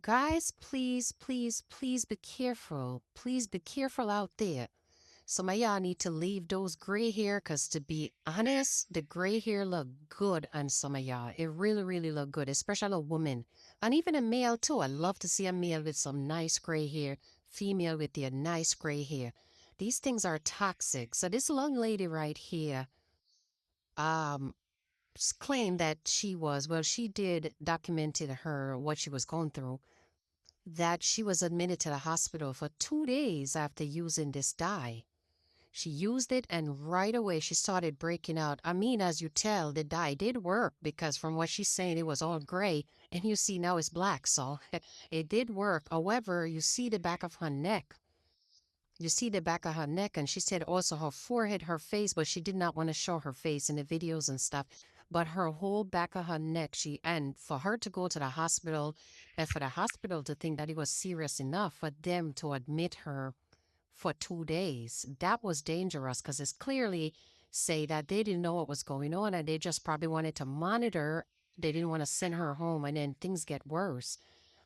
guys, please, please, please be careful. Please be careful out there. Some of y'all need to leave those gray hair because to be honest, the gray hair look good on some of y'all. It really, really look good, especially a woman. And even a male too. I love to see a male with some nice gray hair, female with their nice gray hair. These things are toxic. So this young lady right here, um, claimed that she did documented her what she was going through, that she was admitted to the hospital for 2 days after using this dye. She used it and right away she started breaking out. I mean, as you tell, the dye did work because from what she's saying, it was all gray and you see now it's black. So it did work. However, you see the back of her neck. You see the back of her neck, and she said also her forehead, her face, but she did not want to show her face in the videos and stuff. But her whole back of her neck, and for her to go to the hospital, and for the hospital to think that it was serious enough for them to admit her for 2 days, that was dangerous because it's clearly say that they didn't know what was going on and they just probably wanted to monitor. They didn't want to send her home and then things get worse.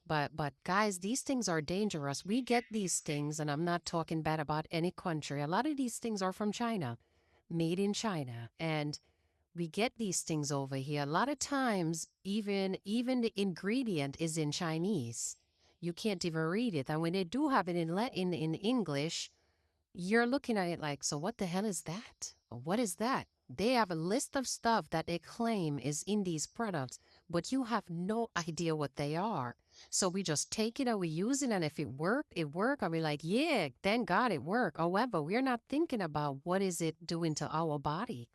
But guys, these things are dangerous. We get these things, and I'm not talking bad about any country. A lot of these things are from China, made in China, and we get these things over here. A lot of times, even the ingredient is in Chinese. You can't even read it, and when they do have it in Latin, in English, you're looking at it like, so what the hell is that? What is that? They have a list of stuff that they claim is in these products, but you have no idea what they are. So we just take it and we use it, and if it worked, it worked. And we're like, yeah, thank God it worked. However, we're not thinking about what is it doing to our body.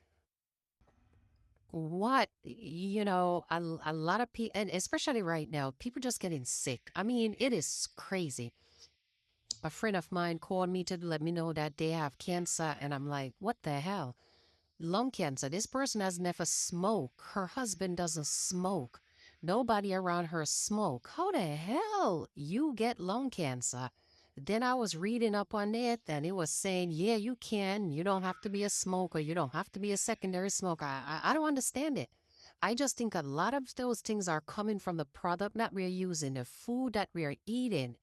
A lot of people, and especially right now, people just getting sick. I mean, it is crazy. A friend of mine called me to let me know that they have cancer, and I'm like, what the hell? Lung cancer. This person has never smoked. Her husband doesn't smoke. Nobody around her smoke. How the hell you get lung cancer? Then I was reading up on it and it was saying, yeah, you can. You don't have to be a smoker. You don't have to be a secondary smoker. I don't understand it. I just think a lot of those things are coming from the product that we're using, the food that we're eating.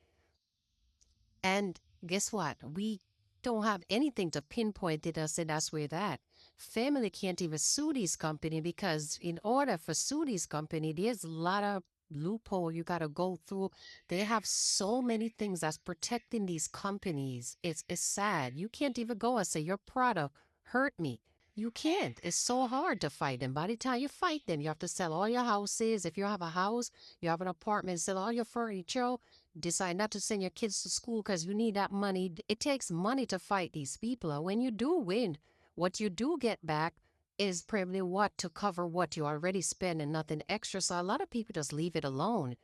And guess what? We don't have anything to pinpoint it and say that's where that. Family can't even sue these company because in order for sue these company, there's a lot of loophole you got to go through. They have so many things that's protecting these companies. It's sad. You can't even go and say your product hurt me. You can't. It's so hard to fight them. By the time you fight them, you have to sell all your houses. If you have a house, you have an apartment, sell all your furniture, decide not to send your kids to school because you need that money. It takes money to fight these people. And when you do win, what you do get back is probably what to cover what you already spend and nothing extra. So a lot of people just leave it alone.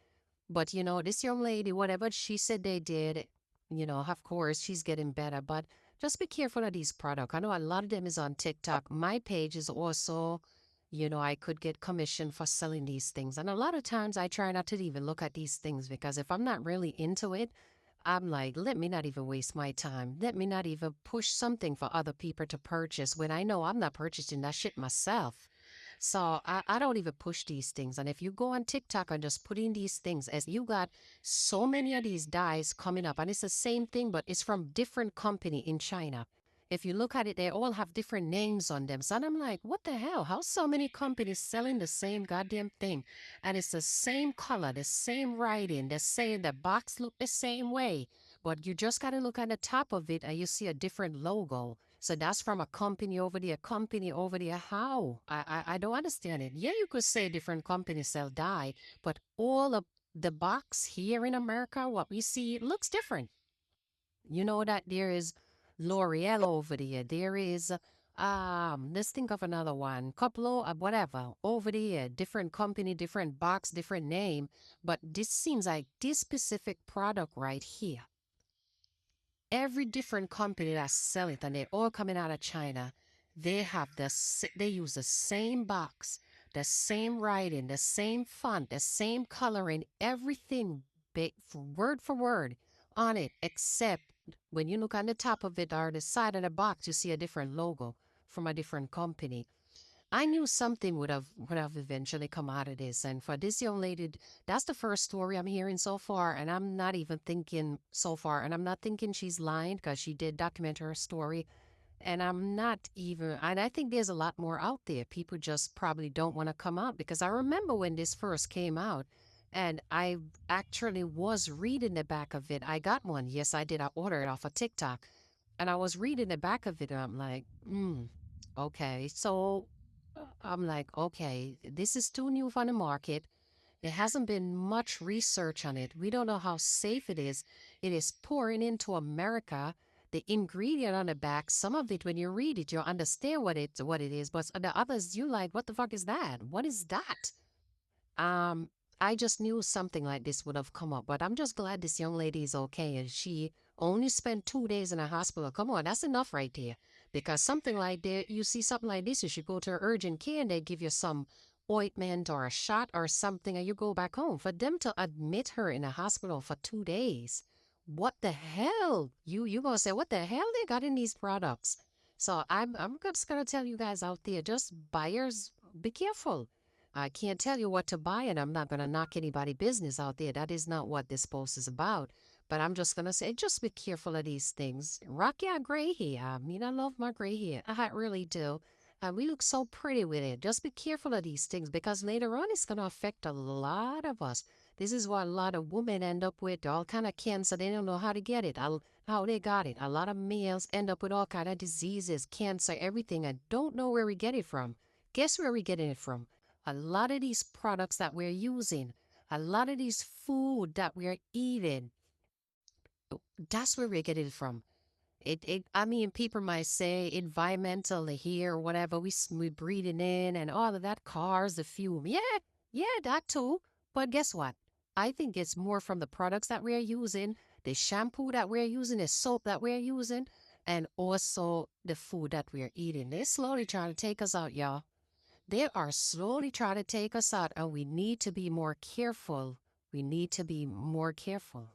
But this young lady, whatever she said they did, of course she's getting better. But just be careful of these products. I know a lot of them is on TikTok. My page is also, I could get commission for selling these things. And a lot of times I try not to even look at these things because if I'm not really into it, I'm like, let me not even waste my time. Let me not even push something for other people to purchase when I know I'm not purchasing that shit myself. So I don't even push these things. And if you go on TikTok and just put in these things, as you got so many of these dyes coming up, and it's the same thing, but it's from different company in China. If you look at it, they all have different names on them. So I'm like, what the hell? How so many companies selling the same goddamn thing? And it's the same color, the same writing, the same, the box look the same way. But you just got to look at the top of it and you see a different logo. So that's from a company over there, company over there. How? I don't understand it. Yeah, you could say different companies sell dye, but all of the box here in America, what we see, looks different. You know that there is L'Oreal over there. There is, let's think of another one. Couple whatever, over there. Different company, different box, different name. But this seems like this specific product right here. Every different company that sell it, and they're all coming out of China, they have they use the same box, the same writing, the same font, the same coloring, everything word for word on it, except when you look on the top of it or the side of the box, you see a different logo from a different company. I knew something would have eventually come out of this. And for this young lady, that's the first story I'm hearing so far. And I'm not even thinking so far, and I'm not thinking she's lying because she did document her story. And I'm not even, and I think there's a lot more out there. People just probably don't want to come out because I remember when this first came out, and I actually was reading the back of it. I got one. Yes, I did. I ordered it off of TikTok, and I was reading the back of it, and I'm like, okay. So I'm like, okay, this is too new for the market. There hasn't been much research on it. We don't know how safe it is. It is pouring into America. The ingredient on the back, some of it, when you read it, you understand what it is. But the others, you like, what the fuck is that? What is that? Um, I just knew something like this would have come up. But I'm just glad this young lady is okay, and she only spent 2 days in a hospital. Come on, that's enough right there. Because something like that, you see something like this, you should go to urgent care and they give you some ointment or a shot or something, and you go back home. For them to admit her in a hospital for 2 days, what the hell? You gonna say what the hell they got in these products? So I'm just gonna tell you guys out there, just buyers, be careful. I can't tell you what to buy, and I'm not gonna knock anybody business out there. That is not what this post is about. But I'm just gonna say, just be careful of these things. Rock your gray hair. I mean, I love my gray hair. I really do. And we look so pretty with it. Just be careful of these things because later on it's going to affect a lot of us. This is what a lot of women end up with, all kind of cancer. They don't know how to get it, how they got it. A lot of males end up with all kind of diseases, cancer, everything, and don't know where we get it from. Guess where we getting it from? A lot of these products that we're using, a lot of these food that we're eating, that's where we're getting it from. I mean, people might say environmental here or whatever, we breathing in and all of that, cars, the fume. Yeah, yeah, that too. But guess what? I think it's more from the products that we're using, the shampoo that we're using, the soap that we're using, and also the food that we're eating. They're slowly trying to take us out, y'all. They are slowly trying to take us out, and we need to be more careful. We need to be more careful.